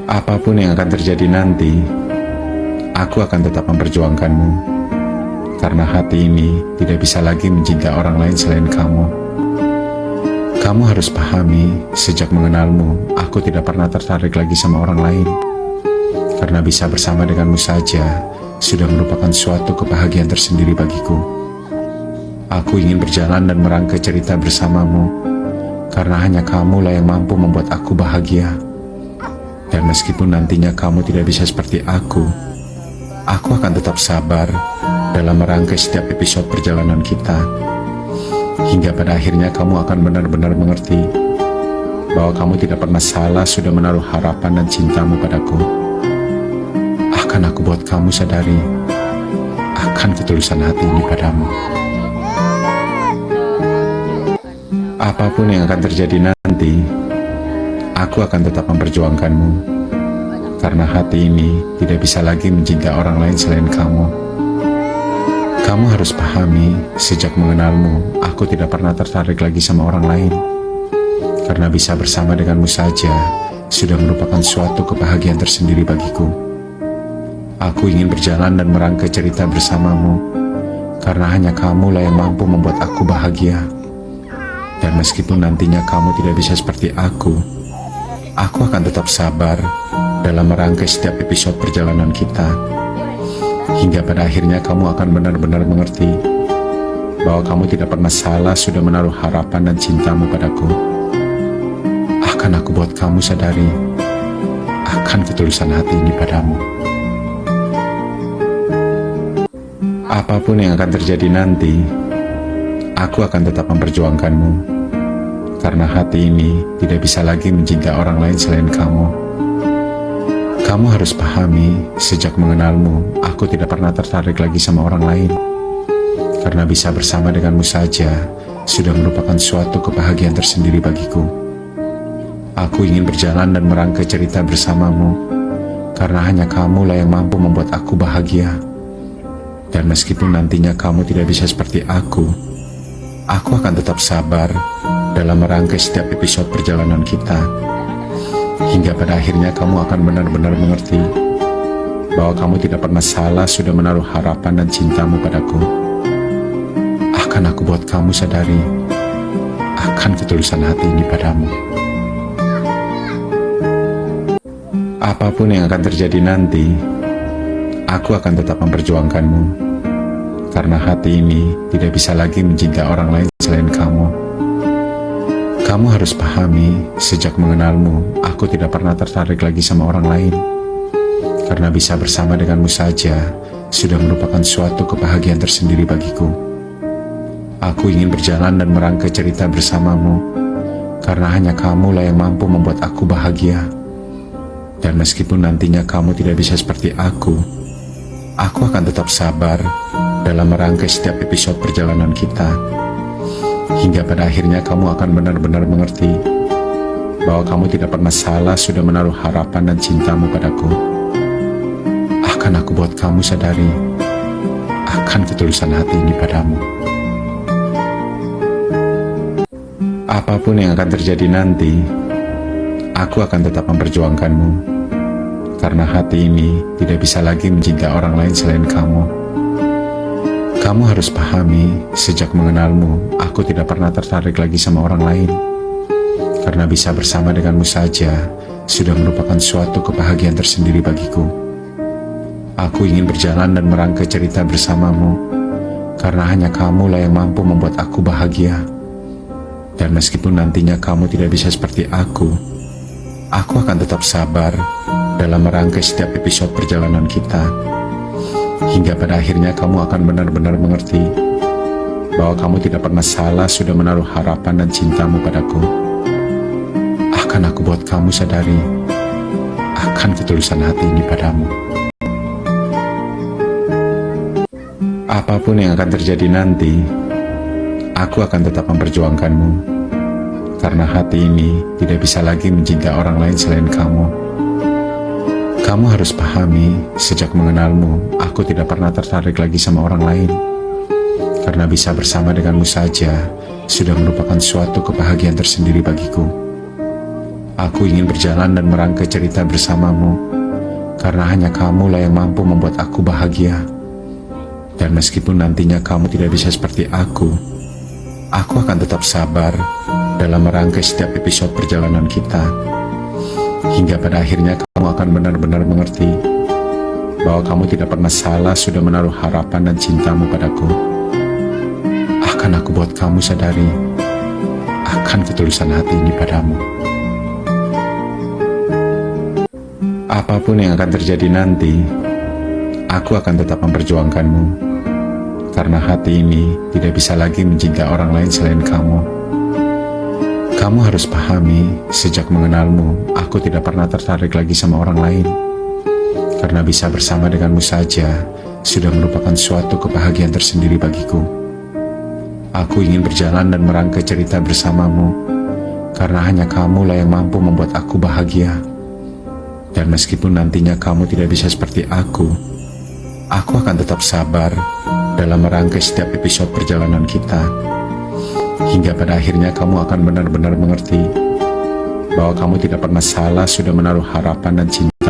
Apapun yang akan terjadi nanti, aku akan tetap memperjuangkanmu. Karena hati ini tidak bisa lagi mencintai orang lain selain kamu. Kamu harus pahami, sejak mengenalmu, aku tidak pernah tertarik lagi sama orang lain. Karena bisa bersama denganmu saja, sudah merupakan suatu kebahagiaan tersendiri bagiku. Aku ingin berjalan dan merangkai cerita bersamamu, karena hanya kamulah yang mampu membuat aku bahagia. Dan meskipun nantinya kamu tidak bisa seperti aku akan tetap sabar dalam merangkai setiap episode perjalanan kita. Hingga pada akhirnya kamu akan benar-benar mengerti bahwa kamu tidak pernah salah sudah menaruh harapan dan cintamu padaku. Akan aku buat kamu sadari akan ketulusan hati ini padamu. Apapun yang akan terjadi nanti, aku akan tetap memperjuangkanmu. Karena hati ini tidak bisa lagi mencintai orang lain selain kamu. Kamu harus pahami, sejak mengenalmu, aku tidak pernah tertarik lagi sama orang lain. Karena bisa bersama denganmu saja, sudah merupakan suatu kebahagiaan tersendiri bagiku. Aku ingin berjalan dan merangkai cerita bersamamu, karena hanya kamulah yang mampu membuat aku bahagia. Dan meskipun nantinya kamu tidak bisa seperti aku akan tetap sabar dalam merangkai setiap episode perjalanan kita. Hingga pada akhirnya kamu akan benar-benar mengerti bahwa kamu tidak pernah salah sudah menaruh harapan dan cintamu padaku. Akan aku buat kamu sadari akan ketulusan hati ini padamu. Apapun yang akan terjadi nanti, aku akan tetap memperjuangkanmu. Karena hati ini tidak bisa lagi mencintai orang lain selain kamu. Kamu harus pahami, sejak mengenalmu, aku tidak pernah tertarik lagi sama orang lain. Karena bisa bersama denganmu saja, sudah merupakan suatu kebahagiaan tersendiri bagiku. Aku ingin berjalan dan merangkai cerita bersamamu, karena hanya kamulah yang mampu membuat aku bahagia. Dan meskipun nantinya kamu tidak bisa seperti aku akan tetap sabar dalam merangkai setiap episode perjalanan kita. Hingga pada akhirnya kamu akan benar-benar mengerti bahwa kamu tidak pernah salah sudah menaruh harapan dan cintamu padaku. Akan aku buat kamu sadari akan ketulusan hati ini padamu. Apapun yang akan terjadi nanti, aku akan tetap memperjuangkanmu. Karena hati ini tidak bisa lagi mencintai orang lain selain kamu. Kamu harus pahami, sejak mengenalmu, aku tidak pernah tertarik lagi sama orang lain. Karena bisa bersama denganmu saja, sudah merupakan suatu kebahagiaan tersendiri bagiku. Aku ingin berjalan dan merangkai cerita bersamamu, karena hanya kamulah yang mampu membuat aku bahagia. Dan meskipun nantinya kamu tidak bisa seperti aku akan tetap sabar dalam merangkai setiap episode perjalanan kita. Hingga pada akhirnya kamu akan benar-benar mengerti bahwa kamu tidak pernah salah sudah menaruh harapan dan cintamu padaku. Akan aku buat kamu sadari akan ketulusan hati ini padamu. Apapun yang akan terjadi nanti, aku akan tetap memperjuangkanmu. Karena hati ini tidak bisa lagi mencintai orang lain selain kamu. Kamu harus pahami, sejak mengenalmu, aku tidak pernah tertarik lagi sama orang lain. Karena bisa bersama denganmu saja, sudah merupakan suatu kebahagiaan tersendiri bagiku. Aku ingin berjalan dan merangkai cerita bersamamu, karena hanya kamulah yang mampu membuat aku bahagia. Dan meskipun nantinya kamu tidak bisa seperti aku akan tetap sabar dalam merangkai setiap episode perjalanan kita. Hingga pada akhirnya kamu akan benar-benar mengerti bahwa kamu tidak pernah salah sudah menaruh harapan dan cintamu padaku. Akan aku buat kamu sadari akan ketulusan hati ini padamu. Apapun yang akan terjadi nanti, aku akan tetap memperjuangkanmu. Karena hati ini tidak bisa lagi mencintai orang lain selain kamu. Kamu harus pahami, sejak mengenalmu, aku tidak pernah tertarik lagi sama orang lain. Karena bisa bersama denganmu saja, sudah merupakan suatu kebahagiaan tersendiri bagiku. Aku ingin berjalan dan merangkai cerita bersamamu, karena hanya kamulah yang mampu membuat aku bahagia. Dan meskipun nantinya kamu tidak bisa seperti aku akan tetap sabar dalam merangkai setiap episode perjalanan kita. Hingga pada akhirnya kamu akan benar-benar mengerti bahwa kamu tidak pernah salah sudah menaruh harapan dan cintamu padaku. Akan aku buat kamu sadari akan ketulusan hati ini padamu. Apapun yang akan terjadi nanti, aku akan tetap memperjuangkanmu. Karena hati ini tidak bisa lagi mencintai orang lain selain kamu. Kamu harus pahami, sejak mengenalmu, aku tidak pernah tertarik lagi sama orang lain. Karena bisa bersama denganmu saja, sudah merupakan suatu kebahagiaan tersendiri bagiku. Aku ingin berjalan dan merangkai cerita bersamamu, karena hanya kamulah yang mampu membuat aku bahagia. Dan meskipun nantinya kamu tidak bisa seperti aku akan tetap sabar dalam merangkai setiap episode perjalanan kita. Hingga pada akhirnya kamu akan benar-benar mengerti bahwa kamu tidak pernah salah sudah menaruh harapan dan cinta